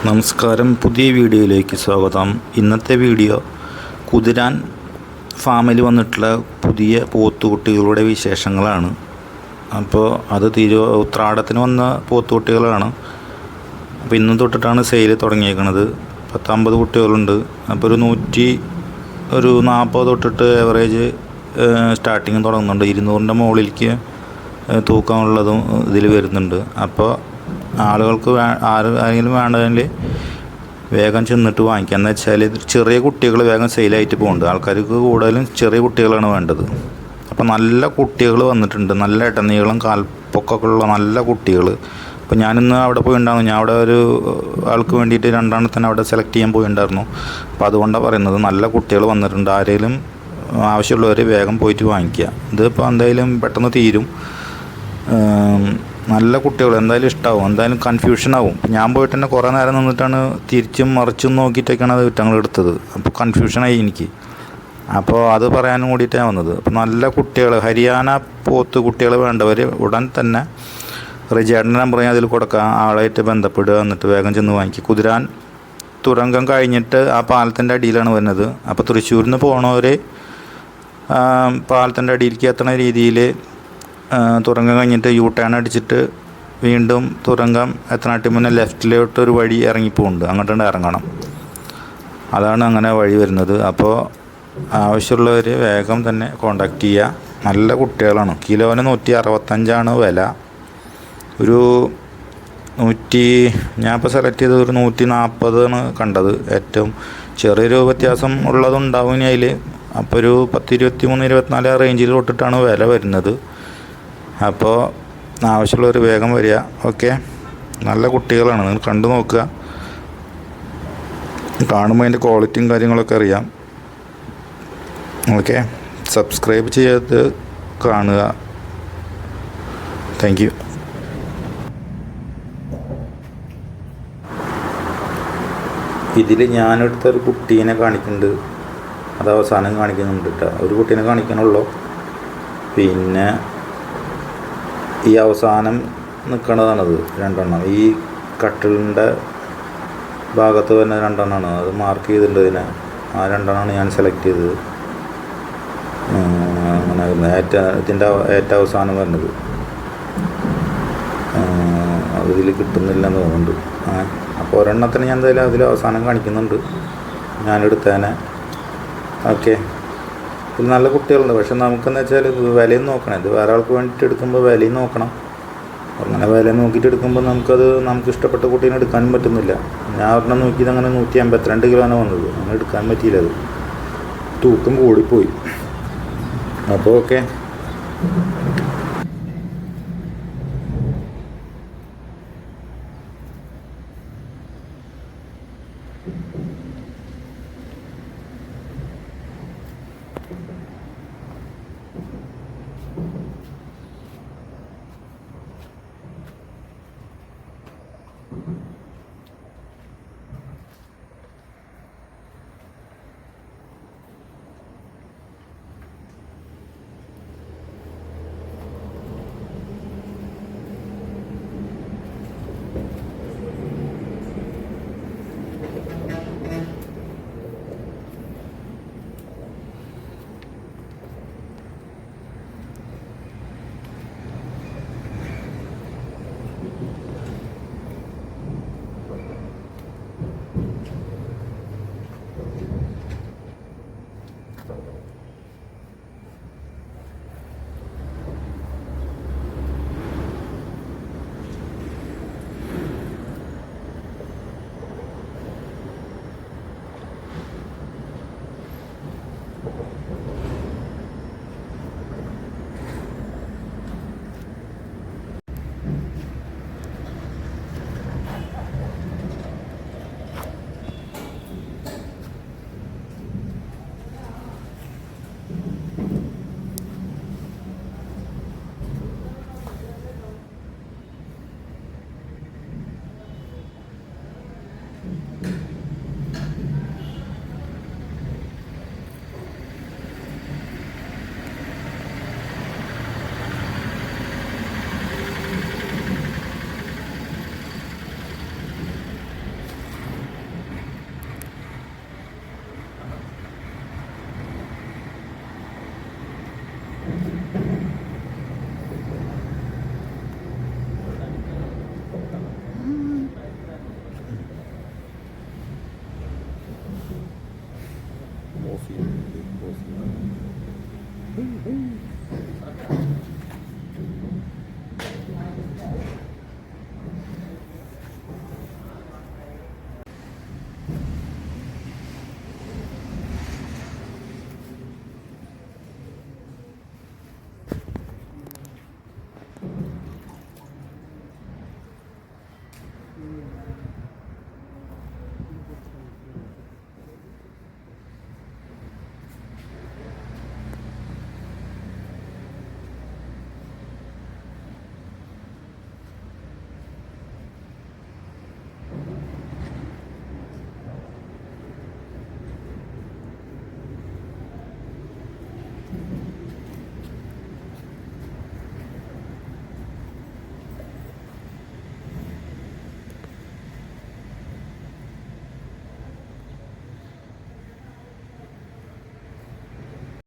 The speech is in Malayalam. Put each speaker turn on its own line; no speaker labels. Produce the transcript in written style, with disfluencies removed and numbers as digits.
നമസ്കാരം, പുതിയ വീഡിയോയിലേക്ക് സ്വാഗതം. ഇന്നത്തെ വീഡിയോ കുതിരാൻ ഫാമിൽ വന്നിട്ടുള്ള പുതിയ പോത്തുകുട്ടികളുടെ വിശേഷങ്ങളാണ്. അപ്പോൾ അത് ഉത്രാടത്തിന് വന്ന പോത്തുകുട്ടികളാണ്. അപ്പോൾ ഇന്ന് തൊട്ടിട്ടാണ് സെയിൽ തുടങ്ങിയേക്കുന്നത്. 50 കുട്ടികളുണ്ട്. അപ്പോൾ ഒരു 40 തൊട്ടിട്ട് ഏവറേജ് സ്റ്റാർട്ടിങ് തുടങ്ങുന്നുണ്ട്. 200ൻ്റെ മുകളിലേക്ക് തൂക്കമുള്ളതും ഇതിൽ വരുന്നുണ്ട്. അപ്പോൾ ആളുകൾക്ക് ആരെങ്കിലും വേണ്ടതിൽ വേഗം ചെന്നിട്ട് വാങ്ങിക്കുക. എന്ന് വെച്ചാൽ ചെറിയ കുട്ടികൾ വേഗം സെയിലായിട്ട് പോകുന്നുണ്ട്. ആൾക്കാർക്ക് കൂടുതലും ചെറിയ കുട്ടികളാണ് വേണ്ടത്. അപ്പോൾ നല്ല കുട്ടികൾ വന്നിട്ടുണ്ട്. നല്ല ഇടനീളം കാൽപ്പൊക്കൊക്കെ ഉള്ള നല്ല കുട്ടികൾ. അപ്പോൾ ഞാനിന്ന് അവിടെ പോയിട്ടുണ്ടായിരുന്നു. ഞാൻ അവിടെ ഒരു ആൾക്ക് വേണ്ടിയിട്ട് 2 തന്നെ അവിടെ സെലക്ട് ചെയ്യാൻ പോയിട്ടുണ്ടായിരുന്നു. അപ്പോൾ അതുകൊണ്ടാണ് പറയുന്നത്, നല്ല കുട്ടികൾ വന്നിട്ടുണ്ട്. ആരെങ്കിലും ആവശ്യമുള്ളവർ വേഗം പോയിട്ട് വാങ്ങിക്കുക. ഇതിപ്പോൾ എന്തായാലും പെട്ടെന്ന് തീരും. നല്ല കുട്ടികൾ എന്തായാലും ഇഷ്ടമാവും, എന്തായാലും കൺഫ്യൂഷനാവും. ഞാൻ പോയിട്ട് തന്നെ കുറേ നേരം നിന്നിട്ടാണ് തിരിച്ചും മറിച്ചും നോക്കിയിട്ടൊക്കെയാണ് അത് വിറ്റങ്ങൾ എടുത്തത്. അപ്പോൾ കൺഫ്യൂഷനായി എനിക്ക്. അപ്പോൾ അത് പറയാനും കൂടിയിട്ടാണ് വന്നത്. അപ്പോൾ നല്ല കുട്ടികൾ, ഹരിയാന പോത്ത് കുട്ടികൾ വേണ്ടവർ ഉടൻ തന്നെ റിജേട്ടൻ്റെ നമ്പർ ഞാൻ അതിൽ കൊടുക്കാം. ആളായിട്ട് ബന്ധപ്പെടുക, എന്നിട്ട് വേഗം ചെന്ന് വാങ്ങിക്കുക. കുതിരാൻ തുരങ്കം കഴിഞ്ഞിട്ട് ആ പാലത്തിൻ്റെ അടിയിലാണ് വരുന്നത്. അപ്പോൾ തൃശ്ശൂരിൽ നിന്ന് പോകണവർ പാലത്തിൻ്റെ അടിയിലേക്ക് എത്തുന്ന രീതിയിൽ തുരങ്കം കഴിഞ്ഞിട്ട് ടേൺ അടിച്ചിട്ട് വീണ്ടും തുരങ്കം എത്തനാട്ടി മുന്നേ ലെഫ്റ്റിലോട്ട് ഒരു വഴി ഇറങ്ങിപ്പോകുന്നുണ്ട്. അങ്ങോട്ട് ഇറങ്ങണം. അതാണ് അങ്ങനെ വഴി വരുന്നത്. അപ്പോൾ ആവശ്യമുള്ളവർ വേഗം തന്നെ കോണ്ടാക്ട് ചെയ്യുക. നല്ല കുട്ടികളാണ്. കിലോന് 165 വില. ഒരു ഞാനിപ്പോൾ സെലക്ട് ചെയ്തത് ഒരു 140 കണ്ടത്. ഏറ്റവും ചെറിയൊരു വ്യത്യാസം ഉള്ളതുണ്ടാവും ഇനി അതിൽ. അപ്പോൾ ഒരു 10, 23, 24 റേഞ്ചിൽ തൊട്ടിട്ടാണ് വില വരുന്നത്. അപ്പോൾ ആവശ്യമുള്ളവർ വേഗം വരിക. ഓക്കെ, നല്ല കുട്ടികളാണ്. നിങ്ങൾ കണ്ടു നോക്കുക. കാണുമ്പോൾ അതിൻ്റെ ക്വാളിറ്റിയും കാര്യങ്ങളൊക്കെ അറിയാം. ഓക്കെ, സബ്സ്ക്രൈബ് ചെയ്ത് കാണുക. Thank you. ഇതിൽ ഞാനെടുത്തൊരു കുട്ടീനെ കാണിക്കുന്നുണ്ട്. അത് അവസാനം കാണിക്കുന്നുണ്ട് കേട്ടോ. ഒരു കുട്ടീനെ കാണിക്കണുള്ളൂ. പിന്നെ ഈ അവസാനം നിൽക്കണതാണത് 2 ഈ കട്ടിലിൻ്റെ ഭാഗത്ത് വരുന്ന 2 അത് മാർക്ക് ചെയ്തിട്ടുണ്ട്. ഇതിനെ ആ 2 ഞാൻ സെലക്ട് ചെയ്തത്. അങ്ങനെ ഇതിൻ്റെ ഏറ്റവും അവസാനം വരുന്നത് അതിൽ കിട്ടുന്നില്ലെന്ന് തോന്നുന്നുണ്ട്. അപ്പോൾ ഒരെണ്ണത്തിന് ഞാൻ എന്തായാലും അതിൽ അവസാനം കാണിക്കുന്നുണ്ട്. ഞാനെടുത്തേനെ. ഓക്കെ, ഇത് നല്ല കുട്ടികളുണ്ട്. പക്ഷെ നമുക്കെന്ന് വെച്ചാൽ വിലയും നോക്കണം. ഇത് വേറെ ആൾക്ക് വേണ്ടിയിട്ട് എടുക്കുമ്പോൾ വിലയും നോക്കണം. അങ്ങനെ വില നോക്കിയിട്ട് എടുക്കുമ്പോൾ നമുക്ക് ഇഷ്ടപ്പെട്ട കുട്ടീനെ എടുക്കാനും പറ്റുന്നില്ല. ഞാൻ ഒരെണ്ണം നോക്കിയത് അങ്ങനെ 152 കിലോനാണ് വന്നത്. അങ്ങനെ എടുക്കാൻ പറ്റിയില്ല. അത് തൂക്കം കൂടിപ്പോയി. അപ്പോൾ ഓക്കെ.